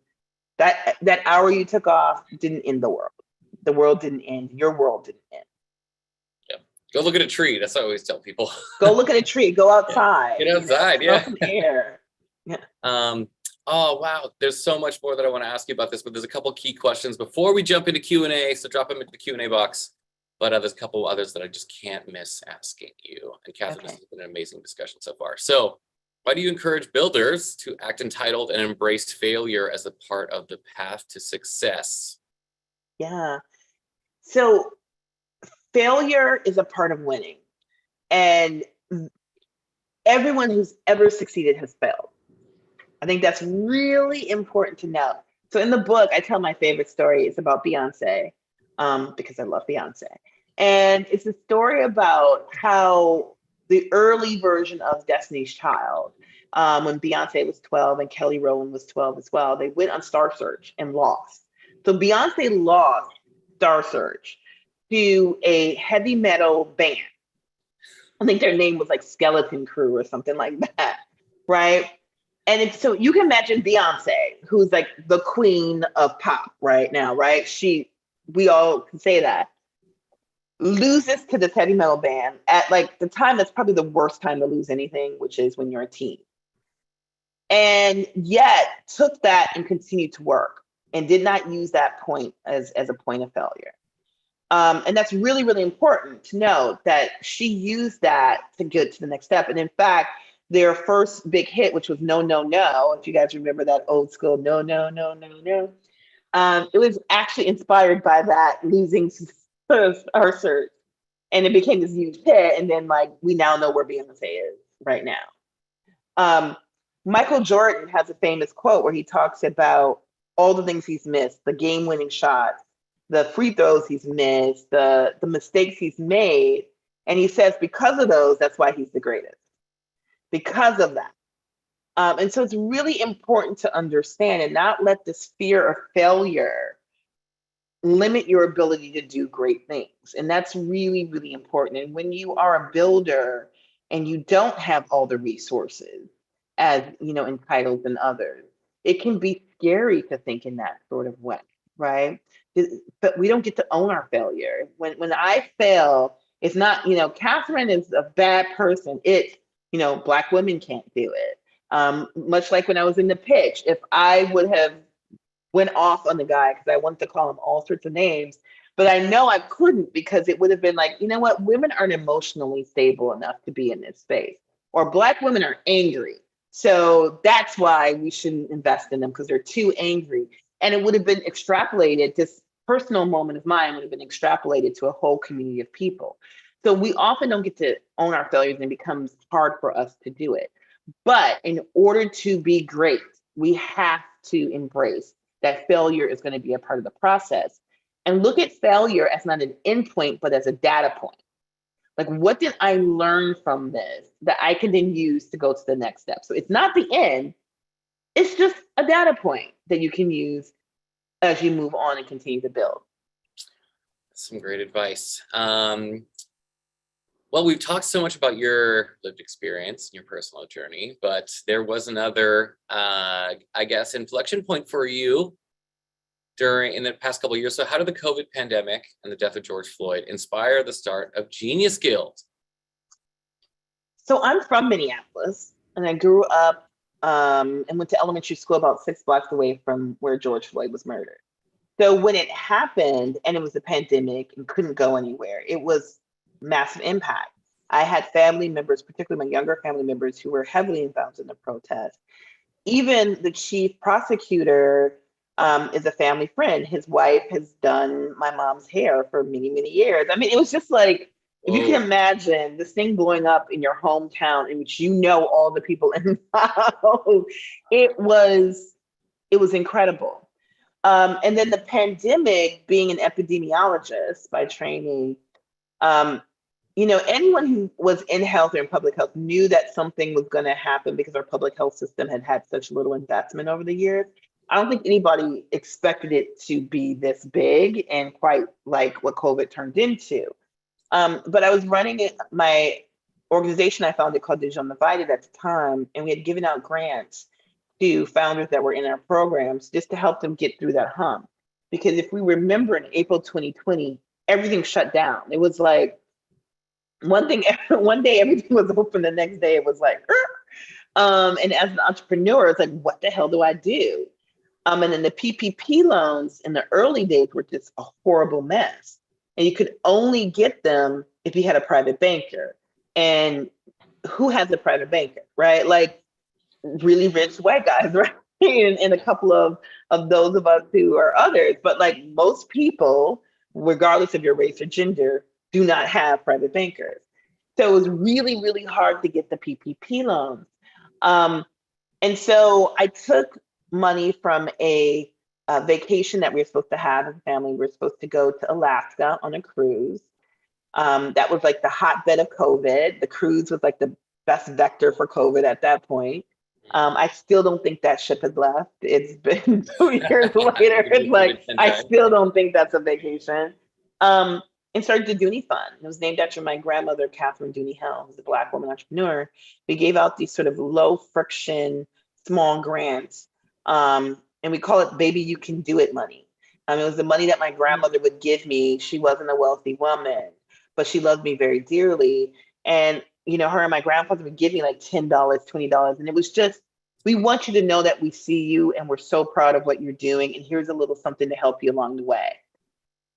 That hour you took off didn't end the world. The world didn't end. Your world didn't end. Yeah. Go look at a tree. That's what I always tell people. Go look at a tree. Go outside. Get outside. Smell some air. Yeah. Oh, wow. There's so much more that I want to ask you about this, but there's a couple key questions before we jump into Q&A. So drop them into the Q&A box. But there's a couple others that I just can't miss asking you. And Kathryn, This has been an amazing discussion so far. So why do you encourage builders to act entitled and embrace failure as a part of the path to success? Yeah. So failure is a part of winning. And everyone who's ever succeeded has failed. I think that's really important to know. So in the book, I tell my favorite story. It's about Beyonce, because I love Beyonce. And it's a story about how the early version of Destiny's Child, when Beyonce was 12 and Kelly Rowland was 12 as well, they went on Star Search and lost. So Beyonce lost Star Search to a heavy metal band. I think their name was like Skeleton Crew or something like that, right? And so you can imagine Beyonce, who's like the queen of pop right now, right? We all can say that, loses to this heavy metal band at like the time that's probably the worst time to lose anything, which is when you're a teen. And yet took that and continued to work and did not use that point as a point of failure. And that's really, really important to note that she used that to get to the next step. And in fact, their first big hit, which was No, No, No, if you guys remember that old school No, No, No, No, No, it was actually inspired by that losing her search. And it became this huge hit. And then like, we now know where Beyonce is right now. Michael Jordan has a famous quote where he talks about all the things he's missed, the game-winning shots, the free throws he's missed, the mistakes he's made. And he says, because of those, that's why he's the greatest. Because of that. And so it's really important to understand and not let this fear of failure limit your ability to do great things. And that's really, really important. And when you are a builder and you don't have all the resources, as entitled than others, it can be scary to think in that sort of way, right? But we don't get to own our failure. When I fail, it's not, Kathryn is a bad person. It's, Black women can't do it. Much like when I was in the pitch, if I would have went off on the guy because I wanted to call him all sorts of names, but I know I couldn't because it would have been like, you know what, women aren't emotionally stable enough to be in this space, or Black women are angry. So that's why we shouldn't invest in them because they're too angry. And it would have been extrapolated, this personal moment of mine would have been extrapolated to a whole community of people. So we often don't get to own our failures and it becomes hard for us to do it. But in order to be great, we have to embrace that failure is going to be a part of the process and look at failure as not an endpoint, but as a data point. Like, what did I learn from this that I can then use to go to the next step? So it's not the end, it's just a data point that you can use as you move on and continue to build. Some great advice. Well, we've talked so much about your lived experience and your personal journey, but there was another, I guess, inflection point for you in the past couple of years. So how did the COVID pandemic and the death of George Floyd inspire the start of Genius Guild? So I'm from Minneapolis and I grew up and went to elementary school about 6 blocks away from where George Floyd was murdered. So when it happened and it was a pandemic and couldn't go anywhere, it was massive impact. I had family members, particularly my younger family members, who were heavily involved in the protest. Even the chief prosecutor is a family friend. His wife has done my mom's hair for many, many years. I mean, it was just like, if you can imagine this thing blowing up in your hometown in which all the people involved, it was incredible. And then the pandemic, being an epidemiologist by training, anyone who was in health or in public health knew that something was going to happen because our public health system had had such little investment over the years. I don't think anybody expected it to be this big and quite like what COVID turned into. But I was running my organization I founded called Digital Undivided at the time, and we had given out grants to founders that were in our programs just to help them get through that hump. Because if we remember in April 2020, everything shut down. It was like one day everything was open, the next day it was like, and as an entrepreneur, it's like, what the hell do I do? And then the PPP loans in the early days were just a horrible mess. And you could only get them if you had a private banker. And who has a private banker, right? Like really rich white guys, right? And a couple of those of us who are others. But like most people, regardless of your race or gender, do not have private bankers. So it was really, really hard to get the PPP loans. And so I took money from a vacation that we were supposed to have as a family. We were supposed to go to Alaska on a cruise. That was like the hotbed of COVID. The cruise was like the best vector for COVID at that point. I still don't think that ship has left. It's been 2 years later. It's like, I still don't think that's a vacation. And started the Dooney Fund. It was named after my grandmother, Kathryn Dooney Helm, who's a Black woman entrepreneur. We gave out these sort of low friction, small grants. And we call it Baby You Can Do It money. It was the money that my grandmother would give me. She wasn't a wealthy woman, but she loved me very dearly. And, her and my grandfather would give me like $10, $20. And it was just, we want you to know that we see you and we're so proud of what you're doing. And here's a little something to help you along the way.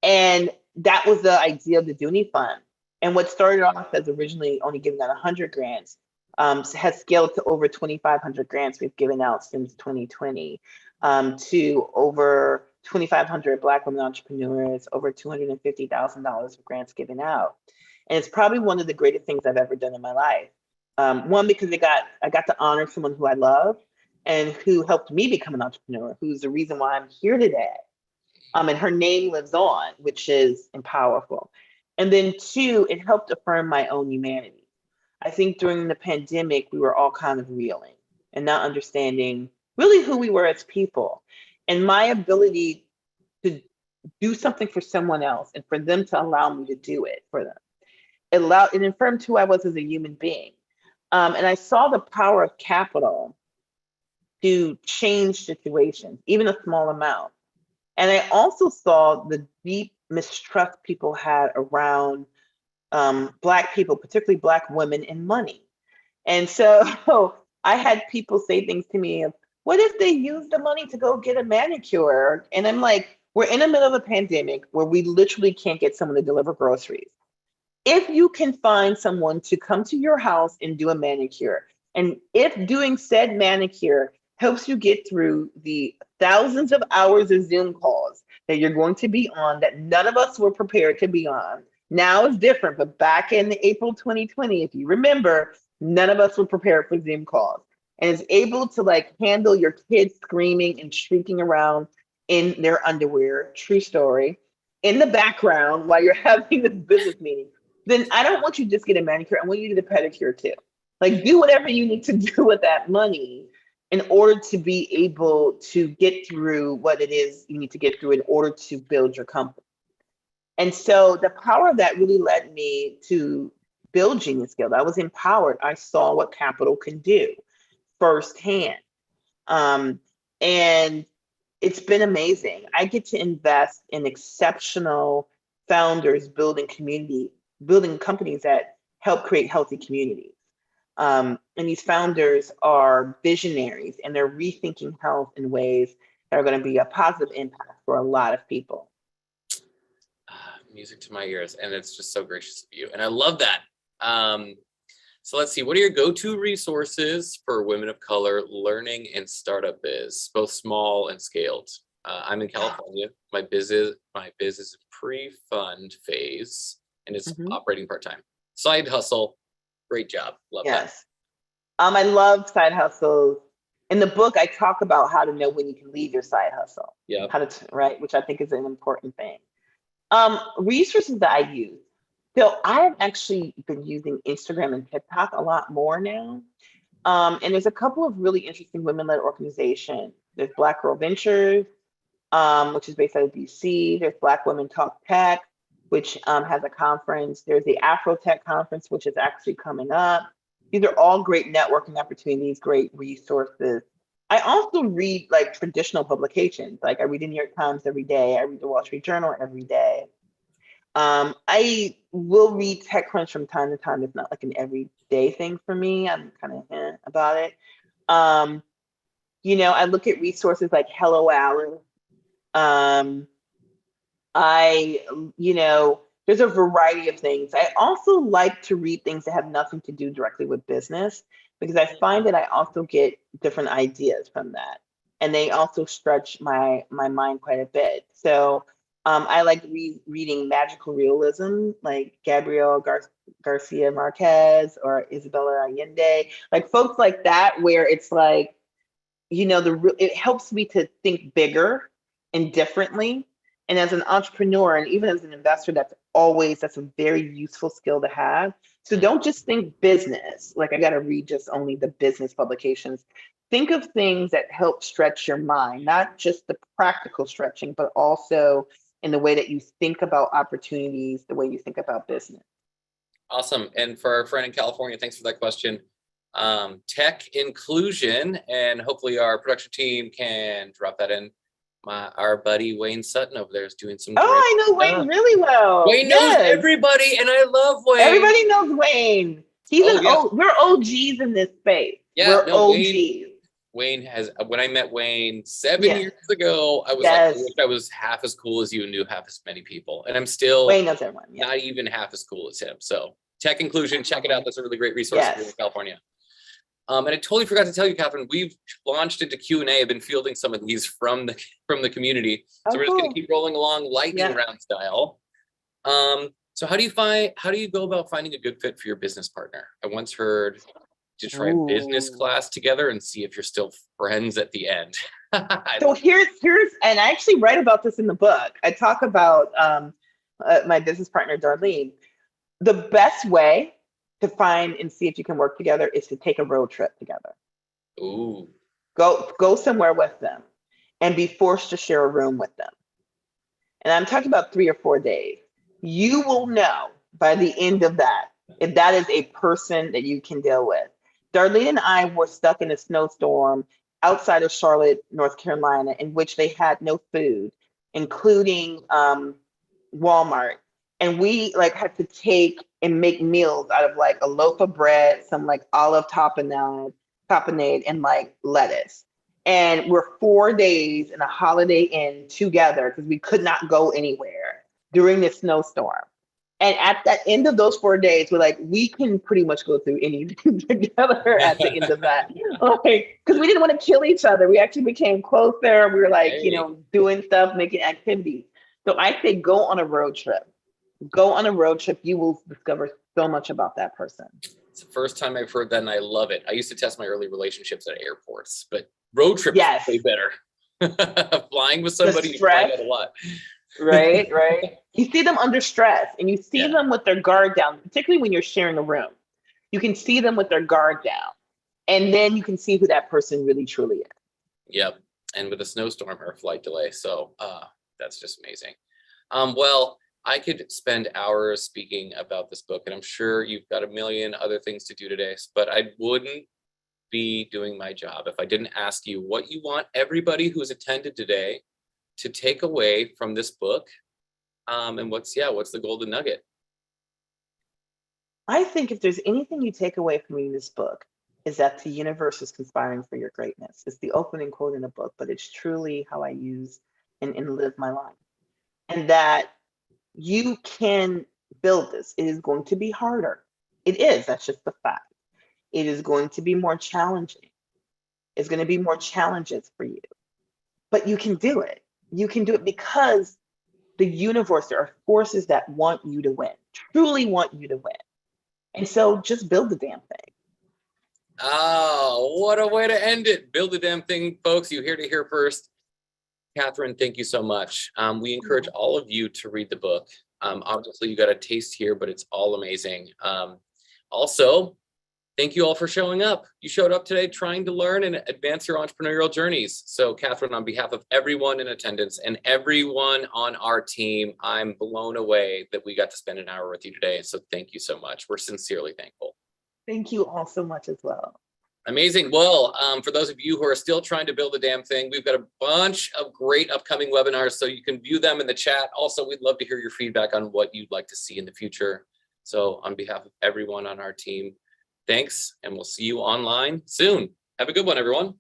And that was the idea of the Dooney Fund. And what started off as originally only giving out 100 grants has scaled to over 2,500 grants we've given out since 2020, to over 2,500 Black women entrepreneurs, over $250,000 of grants given out. And it's probably one of the greatest things I've ever done in my life. One, because I got to honor someone who I love and who helped me become an entrepreneur, who's the reason why I'm here today. And her name lives on, which is powerful. And then two, it helped affirm my own humanity. I think during the pandemic, we were all kind of reeling and not understanding really who we were as people. And my ability to do something for someone else and for them to allow me to do it for them, it affirmed who I was as a human being. And I saw the power of capital to change situations, even a small amount. And I also saw the deep mistrust people had around Black people, particularly Black women, and money. And so I had people say things to me of, what if they use the money to go get a manicure? And I'm like, we're in the middle of a pandemic where we literally can't get someone to deliver groceries. If you can find someone to come to your house and do a manicure, and if doing said manicure helps you get through the thousands of hours of Zoom calls that you're going to be on that none of us were prepared to be on. Now it's different, but back in April 2020, if you remember, none of us were prepared for Zoom calls. And is able to like handle your kids screaming and shrieking around in their underwear, true story, in the background while you're having this business meeting, then I don't want you to just get a manicure. I want you to get a pedicure too. Like, do whatever you need to do with that money in order to be able to get through what it is you need to get through in order to build your company. And so the power of that really led me to build Genius Guild. I was empowered. I saw what capital can do firsthand. And it's been amazing. I get to invest in exceptional founders building companies that help create healthy communities. And these founders are visionaries and they're rethinking health in ways that are going to be a positive impact for a lot of people. Music to my ears, and it's just so gracious of you. And I love that. So let's see, what are your go-to resources for women of color learning in startup biz, both small and scaled? I'm in California. My biz is a pre-fund phase, and it's operating part-time. Side hustle, great job. Love that. I love side hustles. In the book, I talk about how to know when you can leave your side hustle. Yeah. Right, which I think is an important thing. Resources that I use. So I've actually been using Instagram and TikTok a lot more now. And there's a couple of really interesting women-led organizations. There's Black Girl Ventures, which is based out of DC. There's Black Women Talk Tech, which has a conference. There's the Afro Tech Conference, which is actually coming up. These are all great networking opportunities, great resources. I also read like traditional publications. Like I read the New York Times every day. I read the Wall Street Journal every day. I will read TechCrunch from time to time. It's not like an everyday thing for me. I'm kind of about it. I look at resources like Hello Alan. There's a variety of things. I also like to read things that have nothing to do directly with business because I find that I also get different ideas from that. And they also stretch my mind quite a bit. So I like reading magical realism, like Gabriel Garcia Marquez or Isabella Allende, like folks like that, where it's like, it helps me to think bigger and differently. And as an entrepreneur and even as an investor, that's a very useful skill to have. So don't just think business, like I got to read just only the business publications. Think of things that help stretch your mind, not just the practical stretching, but also in the way that you think about opportunities, the way you think about business. Awesome. And for our friend in California, thanks for that question. Tech inclusion, and hopefully our production team can drop that in. Our buddy Wayne Sutton over there is doing some. I know Wayne really well. Wayne knows everybody, and I love Wayne. Everybody knows Wayne. We're OGs in this space. Yeah, we're OGs. Wayne has, when I met Wayne 7 Yes. years ago, I was like, I wish I was half as cool as you and knew half as many people. And I'm still Wayne knows everyone. Yeah. not even half as cool as him. So Tech Inclusion, check it out. That's a really great resource here in California. And I totally forgot to tell you, Kathryn, we've launched into Q&A. I've been fielding some of these from the community. So we're just going to keep rolling along lightning round style. So how do you go about finding a good fit for your business partner? I once heard to try a business class together and see if you're still friends at the end. So here's, and I actually write about this in the book. I talk about my business partner, Darlene. The best way to find and see if you can work together is to take a road trip together. Ooh. Go somewhere with them and be forced to share a room with them. And I'm talking about 3 or 4 days. You will know by the end of that if that is a person that you can deal with. Darlene and I were stuck in a snowstorm outside of Charlotte, North Carolina, in which they had no food, including Walmart. And we like had to take and make meals out of like a loaf of bread, some like olive tapenade, and like lettuce. And we're 4 days in a Holiday Inn together because we could not go anywhere during this snowstorm. And at the end of those 4 days, we're like, we can pretty much go through anything together at the end of that. Like, because we didn't want to kill each other. We actually became closer. We were like, doing stuff, making activities. So I say go on a road trip. Go on a road trip. You will discover so much about that person. It's the first time I've heard that, and I love it. I used to test my early relationships at airports, but road trips is way better. Flying with somebody, you find out a lot. Right. You see them under stress, and you see them with their guard down, particularly when you're sharing a room. You can see them with their guard down, and then you can see who that person really truly is. Yep. And with a snowstorm or a flight delay. So that's just amazing. Well, I could spend hours speaking about this book, and I'm sure you've got a million other things to do today, but I wouldn't be doing my job if I didn't ask you what you want everybody who's attended today to take away from this book. And what's the golden nugget? I think if there's anything you take away from reading this book, is that the universe is conspiring for your greatness. It's the opening quote in the book, but it's truly how I use and live my life. And that you can build this. It is going to be harder. It is. That's just the fact. It is going to be more challenging. It's going to be more challenges for you. But you can do it. You can do it because the universe, there are forces that want you to win, truly want you to win. And so just build the damn thing. Oh, what a way to end it. Build the damn thing, folks. You hear to hear first. Kathryn, thank you so much. We encourage all of you to read the book. Obviously, you got a taste here, but it's all amazing. Also, thank you all for showing up. You showed up today trying to learn and advance your entrepreneurial journeys. So, Kathryn, on behalf of everyone in attendance and everyone on our team, I'm blown away that we got to spend an hour with you today. So thank you so much. We're sincerely thankful. Thank you all so much as well. Amazing. Well, for those of you who are still trying to build a damn thing, we've got a bunch of great upcoming webinars, so you can view them in the chat. Also, we'd love to hear your feedback on what you'd like to see in the future. So on behalf of everyone on our team, thanks, and we'll see you online soon. Have a good one, everyone.